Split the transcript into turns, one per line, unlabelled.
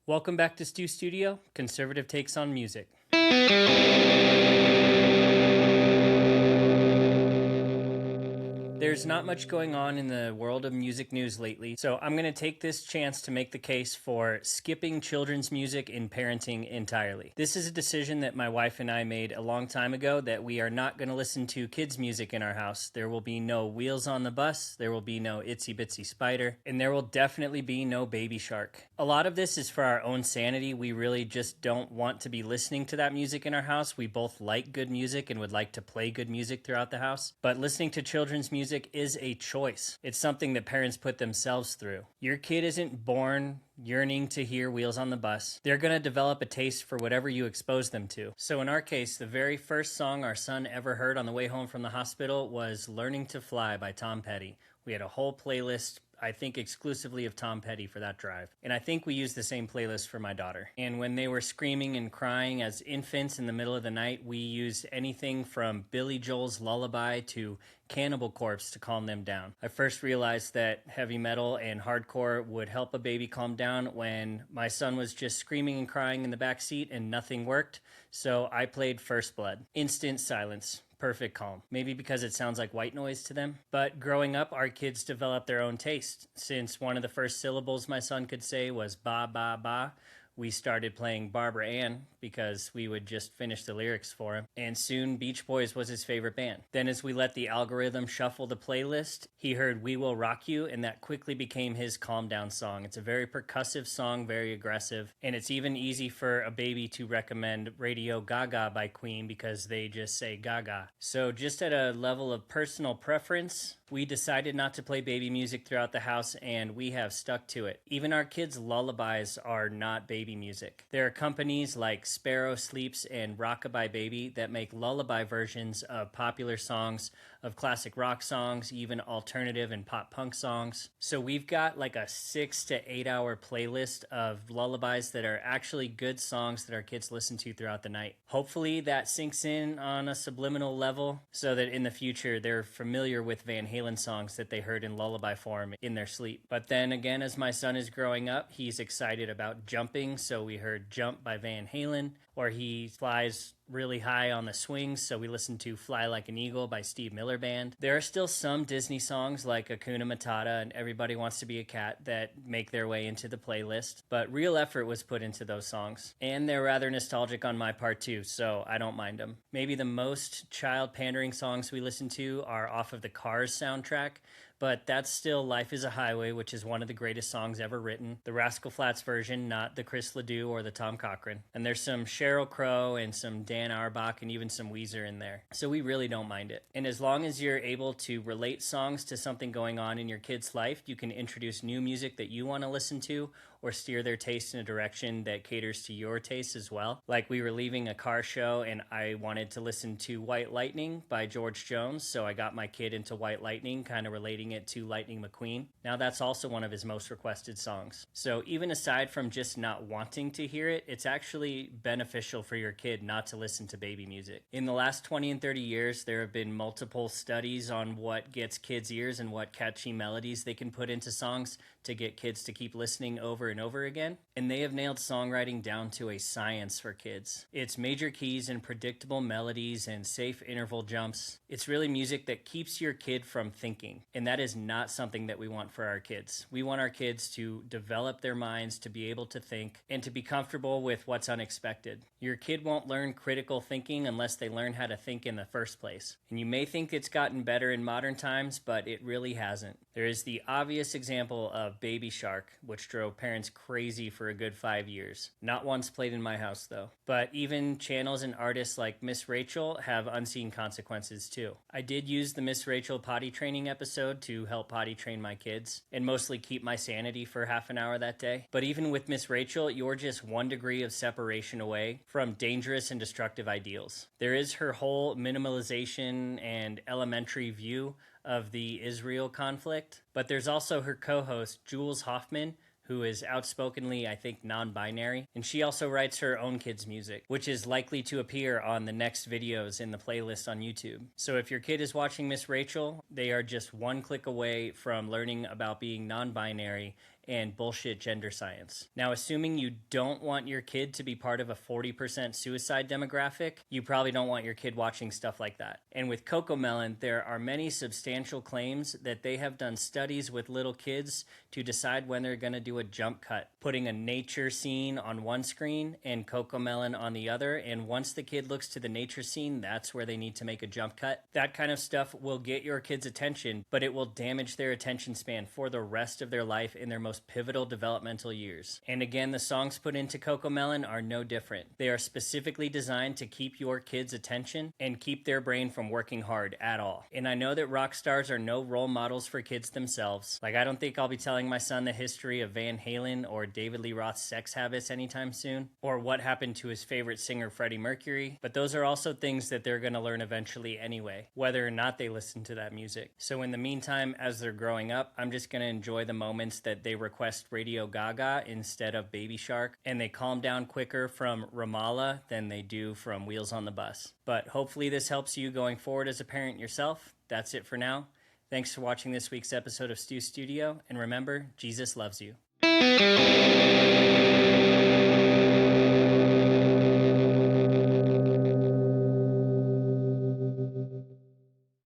Welcome back to Stu Studio, Conservative Takes on Music. There's not much going on in the world of music news lately, so I'm going to take this chance to make the case for skipping children's music in parenting entirely. This is a decision that my wife and I made a long time ago, that we are not going to listen to kids' music in our house. There will be no Wheels on the Bus, there will be no Itsy Bitsy Spider, and there will definitely be no Baby Shark. A lot of this is for our own sanity. We really just don't want to be listening to that music in our house. We both like good music and would like to play good music throughout the house, but listening to children's music is a choice. It's something that parents put themselves through. Your kid isn't born yearning to hear Wheels on the Bus. They're going to develop a taste for whatever you expose them to. So in our case, the very first song our son ever heard on the way home from the hospital was Learning to Fly by Tom Petty. We had a whole playlist, I think exclusively of Tom Petty for that drive. And I think we used the same playlist for my daughter. And when they were screaming and crying as infants in the middle of the night, we used anything from Billy Joel's Lullaby to Cannibal Corpse to calm them down. I first realized that heavy metal and hardcore would help a baby calm down when my son was just screaming and crying in the back seat and nothing worked. So I played First Blood. Instant silence. Perfect calm. Maybe because it sounds like white noise to them. But growing up, our kids developed their own taste. Since one of the first syllables my son could say was ba ba ba, we started playing Barbara Ann because we would just finish the lyrics for him. And soon Beach Boys was his favorite band. Then as we let the algorithm shuffle the playlist, he heard We Will Rock You, and that quickly became his calm down song. It's a very percussive song, very aggressive, and it's even easy for a baby to recommend Radio Gaga by Queen because they just say Gaga. So just at a level of personal preference, we decided not to play baby music throughout the house, and we have stuck to it. Even our kids' lullabies are not baby music. There are companies like Sparrow Sleeps and Rockabye Baby that make lullaby versions of popular songs, of classic rock songs, even alternative and pop punk songs. So we've got like a 6 to 8 hour playlist of lullabies that are actually good songs that our kids listen to throughout the night. Hopefully that sinks in on a subliminal level so that in the future they're familiar with Van Halen songs that they heard in lullaby form in their sleep. But then again, as my son is growing up, he's excited about jumping, so we heard Jump by Van Halen, or he flies really high on the swings, so we listened to Fly Like an Eagle by Steve Miller Band. There are still some Disney songs like Hakuna Matata and Everybody Wants to Be a Cat that make their way into the playlist, but real effort was put into those songs. And they're rather nostalgic on my part too, so I don't mind them. Maybe the most child-pandering songs we listen to are off of the Cars soundtrack, but that's still Life is a Highway, which is one of the greatest songs ever written. The Rascal Flatts version, not the Chris Ledoux or the Tom Cochrane. And there's some Sheryl Crow and some Dan Auerbach and even some Weezer in there. So we really don't mind it. And as long as you're able to relate songs to something going on in your kid's life, you can introduce new music that you want to listen to or steer their taste in a direction that caters to your taste as well. Like we were leaving a car show and I wanted to listen to White Lightning by George Jones, so I got my kid into White Lightning, kind of relating it to Lightning McQueen. Now that's also one of his most requested songs. So even aside from just not wanting to hear it, it's actually beneficial for your kid not to listen to baby music. In the last 20 and 30 years, there have been multiple studies on what gets kids' ears and what catchy melodies they can put into songs to get kids to keep listening over and over again. And they have nailed songwriting down to a science for kids. It's major keys and predictable melodies and safe interval jumps. It's really music that keeps your kid from thinking. And that is not something that we want for our kids. We want our kids to develop their minds to be able to think and to be comfortable with what's unexpected. Your kid won't learn critical thinking unless they learn how to think in the first place. And you may think it's gotten better in modern times, but it really hasn't. There is the obvious example of Baby Shark, which drove parents crazy for a good 5 years. Not once played in my house, though. But even channels and artists like Miss Rachel have unseen consequences, too. I did use the Miss Rachel potty training episode to help potty train my kids, and mostly keep my sanity for half an hour that day. But even with Miss Rachel, you're just 1 degree of separation away from dangerous and destructive ideals. There is her whole minimalization and elementary view of the Israel conflict, but there's also her co-host, Jules Hoffman, who is outspokenly, I think, non-binary, and she also writes her own kids' music, which is likely to appear on the next videos in the playlist on YouTube. So if your kid is watching Miss Rachel, they are just 1 click away from learning about being non-binary and bullshit gender science. Now, assuming you don't want your kid to be part of a 40% suicide demographic, you probably don't want your kid watching stuff like that. And with CoComelon, there are many substantial claims that they have done studies with little kids to decide when they're going to do a jump cut, putting a nature scene on one screen and CoComelon on the other. And once the kid looks to the nature scene, that's where they need to make a jump cut. That kind of stuff will get your kid's attention, but it will damage their attention span for the rest of their life in their most pivotal developmental years. And again, the songs put into CoComelon are no different. They are specifically designed to keep your kid's attention and keep their brain from working hard at all. And I know that rock stars are no role models for kids themselves. Like, I don't think I'll be telling my son the history of Van Halen or David Lee Roth's sex habits anytime soon, or what happened to his favorite singer Freddie Mercury, but those are also things that they're going to learn eventually anyway, whether or not they listen to that music. So in the meantime, as they're growing up, I'm just going to enjoy the moments that they request Radio Gaga instead of Baby Shark, and they calm down quicker from Ramallah than they do from Wheels on the Bus. But hopefully this helps you going forward as a parent yourself. That's it for now. Thanks for watching this week's episode of Stu Studio, and remember, Jesus loves you.